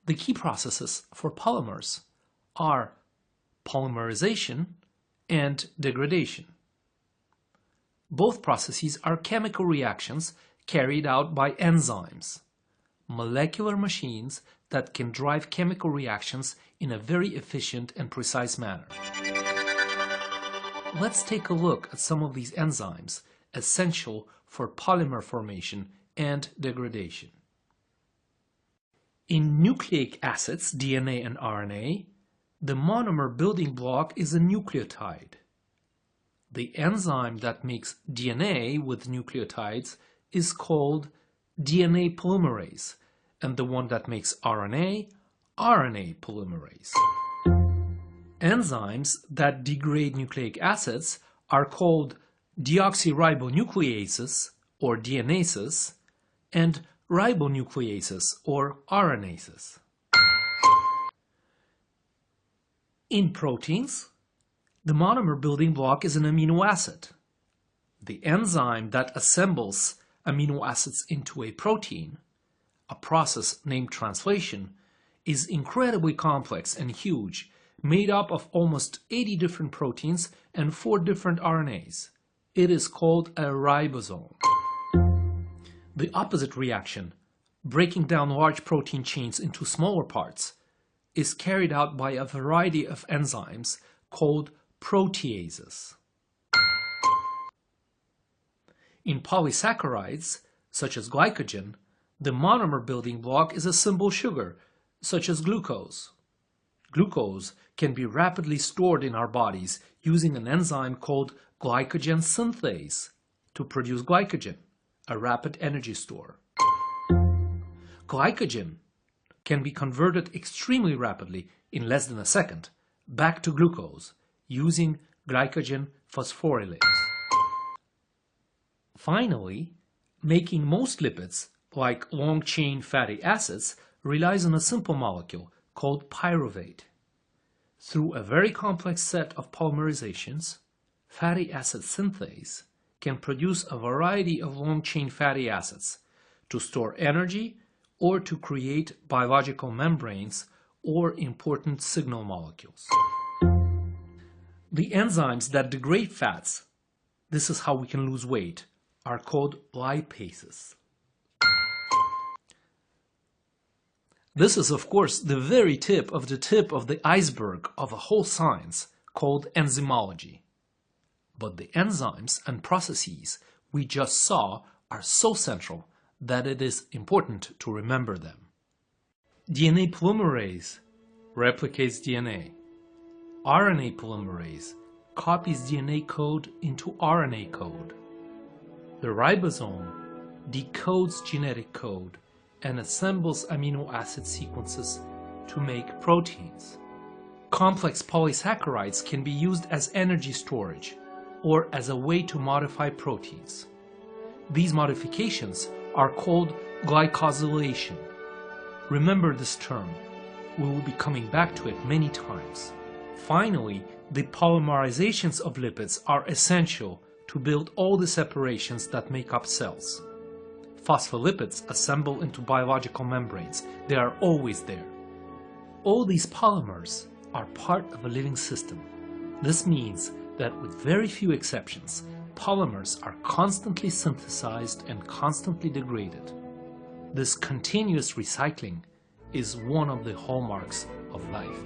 The key processes for polymers are polymerization and degradation. Both processes are chemical reactions carried out by enzymes, molecular machines that can drive chemical reactions in a very efficient and precise manner. Let's take a look at some of these enzymes essential for polymer formation and degradation. In nucleic acids, DNA and RNA, the monomer building block is a nucleotide. The enzyme that makes DNA with nucleotides is called DNA polymerase, and the one that makes RNA, RNA polymerase. Enzymes that degrade nucleic acids are called deoxyribonucleases or DNases and ribonucleases or RNases. In proteins, the monomer building block is an amino acid. The enzyme that assembles amino acids into a protein, a process named translation, is incredibly complex and huge, made up of almost 80 different proteins and 4 different RNAs. It is called a ribosome. The opposite reaction, breaking down large protein chains into smaller parts, is carried out by a variety of enzymes called proteases. In polysaccharides, such as glycogen, the monomer building block is a simple sugar, such as glucose. Glucose can be rapidly stored in our bodies using an enzyme called glycogen synthase to produce glycogen, a rapid energy store. Glycogen can be converted extremely rapidly, in less than a second, back to glucose using glycogen phosphorylase. Finally, making most lipids, like long-chain fatty acids, relies on a simple molecule called pyruvate. Through a very complex set of polymerizations, fatty acid synthase can produce a variety of long-chain fatty acids to store energy or to create biological membranes or important signal molecules. The enzymes that degrade fats, this is how we can lose weight, are called lipases. This is, of course, the very tip of the iceberg of a whole science called enzymology. But the enzymes and processes we just saw are so central that it is important to remember them. DNA polymerase replicates DNA. RNA polymerase copies DNA code into RNA code. The ribosome decodes genetic code and assembles amino acid sequences to make proteins. Complex polysaccharides can be used as energy storage or as a way to modify proteins. These modifications are called glycosylation. Remember this term. We will be coming back to it many times. Finally, the polymerizations of lipids are essential to build all the separations that make up cells. Phospholipids assemble into biological membranes. They are always there. All these polymers are part of a living system. This means that with very few exceptions, polymers are constantly synthesized and constantly degraded. This continuous recycling is one of the hallmarks of life.